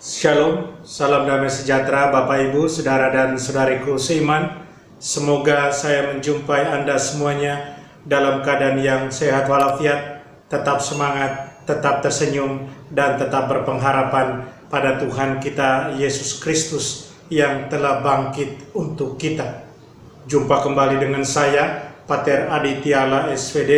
Shalom, salam damai sejahtera Bapak Ibu, Saudara dan Saudariku seiman. Semoga saya menjumpai Anda semuanya dalam keadaan yang sehat walafiat, tetap semangat, tetap tersenyum, dan tetap berpengharapan pada Tuhan kita Yesus Kristus yang telah bangkit untuk kita. Jumpa kembali dengan saya, Pater Aditya SVD,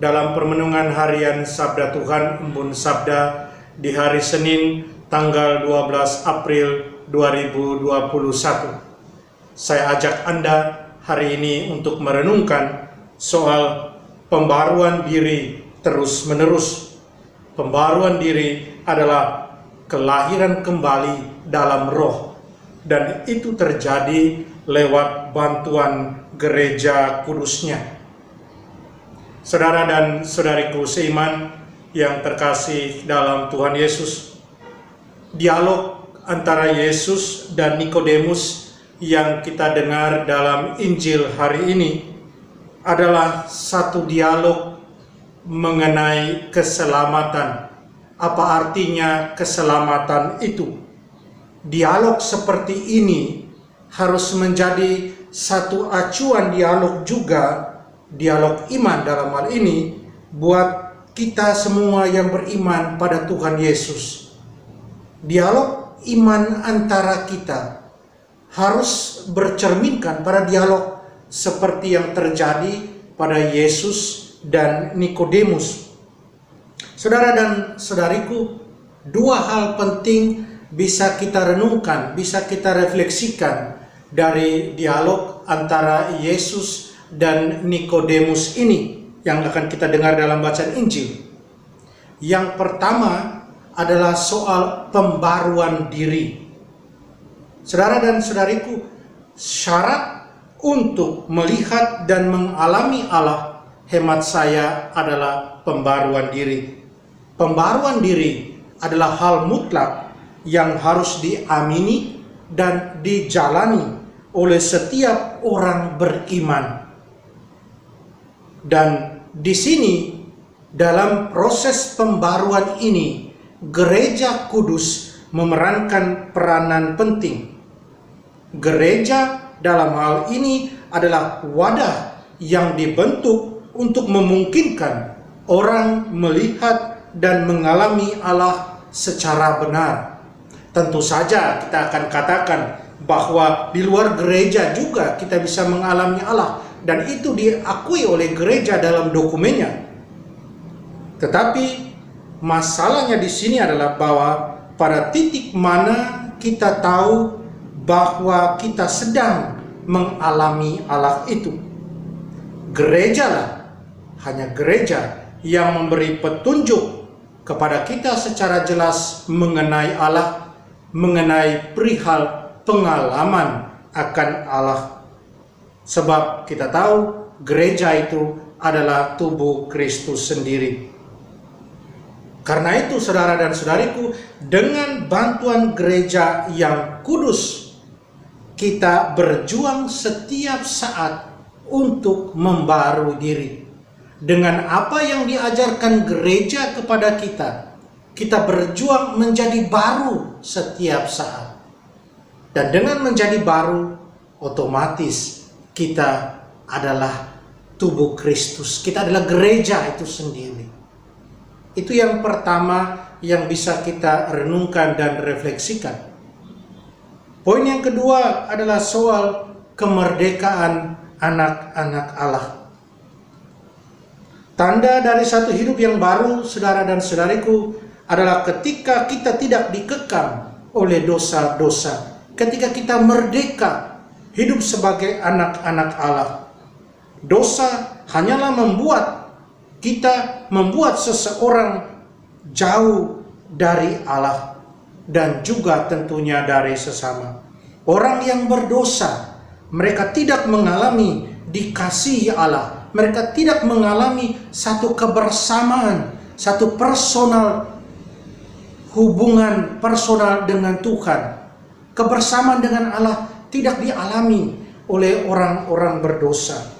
dalam permenungan harian Sabda Tuhan Embun Sabda di hari Senin tanggal 12 April 2021. Saya ajak Anda hari ini untuk merenungkan soal pembaruan diri terus-menerus. Pembaruan diri adalah kelahiran kembali dalam roh, dan itu terjadi lewat bantuan gereja kudusnya. Saudara dan saudariku seiman yang terkasih dalam Tuhan Yesus, dialog antara Yesus dan Nikodemus yang kita dengar dalam Injil hari ini adalah satu dialog mengenai keselamatan. Apa artinya keselamatan itu? Dialog seperti ini harus menjadi satu acuan dialog juga, dialog iman dalam hal ini, buat kita semua yang beriman pada Tuhan Yesus. Dialog iman antara kita harus bercerminkan pada dialog seperti yang terjadi pada Yesus dan Nikodemus. Saudara dan saudariku, dua hal penting bisa kita renungkan, bisa kita refleksikan dari dialog antara Yesus dan Nikodemus ini yang akan kita dengar dalam bacaan Injil. Yang pertama adalah soal pembaruan diri. Saudara dan saudariku, syarat untuk melihat dan mengalami Allah, hemat saya, adalah pembaruan diri. Pembaruan diri adalah hal mutlak yang harus diamini dan dijalani oleh setiap orang beriman. Dan di sini, dalam proses pembaruan ini, Gereja Kudus memerankan peranan penting. Gereja dalam hal ini adalah wadah yang dibentuk untuk memungkinkan orang melihat dan mengalami Allah secara benar. Tentu saja kita akan katakan bahwa di luar gereja juga kita bisa mengalami Allah, dan itu diakui oleh gereja dalam dokumennya. Tetapi masalahnya di sini adalah bahwa pada titik mana kita tahu bahwa kita sedang mengalami Allah itu. Gerejalah, hanya gereja yang memberi petunjuk kepada kita secara jelas mengenai Allah, mengenai perihal pengalaman akan Allah. Sebab kita tahu gereja itu adalah tubuh Kristus sendiri. Karena itu, saudara dan saudariku, dengan bantuan gereja yang kudus, kita berjuang setiap saat untuk membarui diri. Dengan apa yang diajarkan gereja kepada kita, kita berjuang menjadi baru setiap saat. Dan dengan menjadi baru, otomatis kita adalah tubuh Kristus. Kita adalah gereja itu sendiri. Itu yang pertama yang bisa kita renungkan dan refleksikan. Poin yang kedua adalah soal kemerdekaan anak-anak Allah. Tanda dari satu hidup yang baru, saudara dan saudariku, adalah ketika kita tidak dikekang oleh dosa-dosa. Ketika kita merdeka hidup sebagai anak-anak Allah. Dosa hanyalah membuat seseorang jauh dari Allah dan juga tentunya dari sesama. Orang yang berdosa, mereka tidak mengalami dikasihi Allah. Mereka tidak mengalami satu kebersamaan, satu hubungan personal dengan Tuhan. Kebersamaan dengan Allah tidak dialami oleh orang-orang berdosa.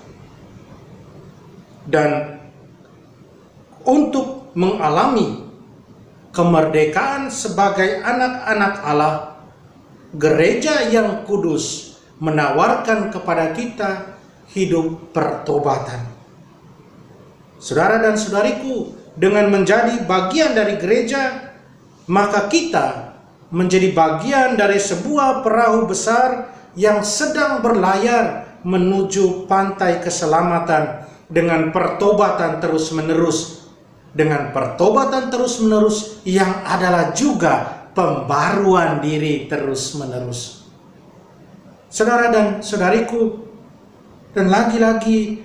Dan untuk mengalami kemerdekaan sebagai anak-anak Allah, gereja yang kudus menawarkan kepada kita hidup pertobatan. Saudara dan saudariku, dengan menjadi bagian dari gereja, maka kita menjadi bagian dari sebuah perahu besar yang sedang berlayar menuju pantai keselamatan dengan pertobatan terus-menerus. Dengan pertobatan terus-menerus yang adalah juga pembaruan diri terus-menerus. Saudara dan saudariku, dan lagi-lagi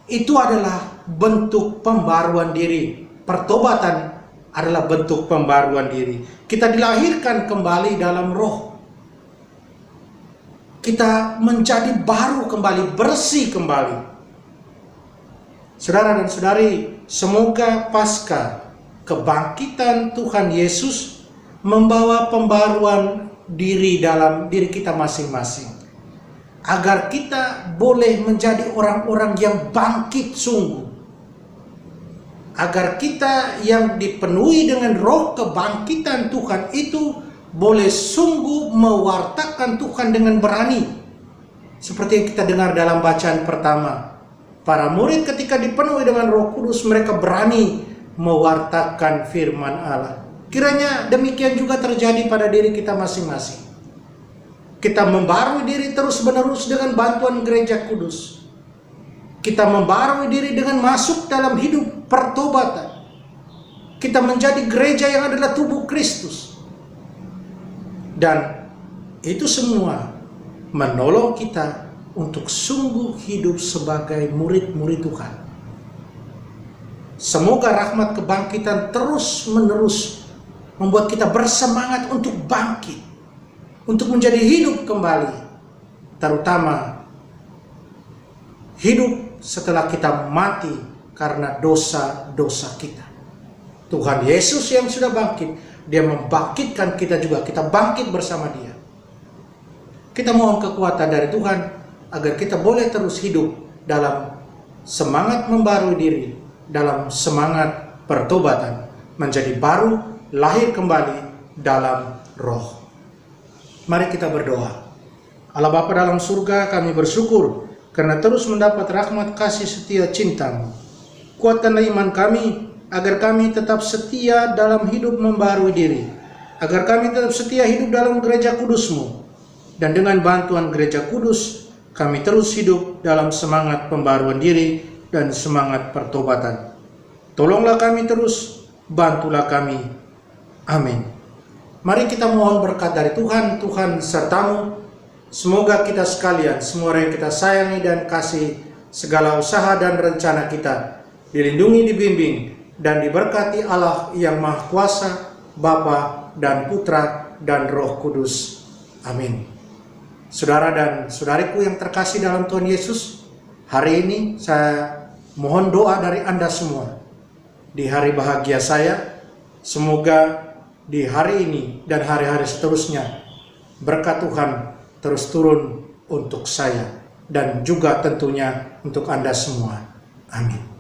itu adalah bentuk pembaruan diri. Pertobatan adalah bentuk pembaruan diri. Kita dilahirkan kembali dalam roh. Kita menjadi baru kembali, bersih kembali. Saudara dan saudari, semoga pasca kebangkitan Tuhan Yesus membawa pembaruan diri dalam diri kita masing-masing, agar kita boleh menjadi orang-orang yang bangkit sungguh, agar kita yang dipenuhi dengan roh kebangkitan Tuhan itu boleh sungguh mewartakan Tuhan dengan berani. Seperti yang kita dengar dalam bacaan pertama, para murid ketika dipenuhi dengan Roh Kudus, mereka berani mewartakan firman Allah. Kiranya demikian juga terjadi pada diri kita masing-masing. Kita membarui diri terus-menerus dengan bantuan gereja kudus. Kita membarui diri dengan masuk dalam hidup pertobatan. Kita menjadi gereja yang adalah tubuh Kristus. Dan itu semua menolong kita untuk sungguh hidup sebagai murid-murid Tuhan. Semoga rahmat kebangkitan terus-menerus membuat kita bersemangat untuk bangkit, untuk menjadi hidup kembali, terutama hidup setelah kita mati karena dosa-dosa kita. Tuhan Yesus yang sudah bangkit, Dia membangkitkan kita juga, kita bangkit bersama Dia. Kita mohon kekuatan dari Tuhan agar kita boleh terus hidup dalam semangat membarui diri, dalam semangat pertobatan, menjadi baru, lahir kembali dalam roh. Mari kita berdoa. Allah Bapa dalam surga, kami bersyukur karena terus mendapat rahmat kasih setia cinta-Mu. Kuatkanlah iman kami, agar kami tetap setia dalam hidup membarui diri, agar kami tetap setia hidup dalam gereja kudus-Mu. Dan dengan bantuan gereja kudus, kami terus hidup dalam semangat pembaruan diri dan semangat pertobatan. Tolonglah kami terus, bantulah kami. Amin. Mari kita mohon berkat dari Tuhan, Tuhan sertamu. Semoga kita sekalian, semua orang yang kita sayangi dan kasih, segala usaha dan rencana kita dilindungi, dibimbing, dan diberkati Allah yang Maha Kuasa, Bapa dan Putra dan Roh Kudus. Amin. Saudara dan saudariku yang terkasih dalam Tuhan Yesus, hari ini saya mohon doa dari Anda semua. Di hari bahagia saya, semoga di hari ini dan hari-hari seterusnya berkat Tuhan terus turun untuk saya dan juga tentunya untuk Anda semua. Amin.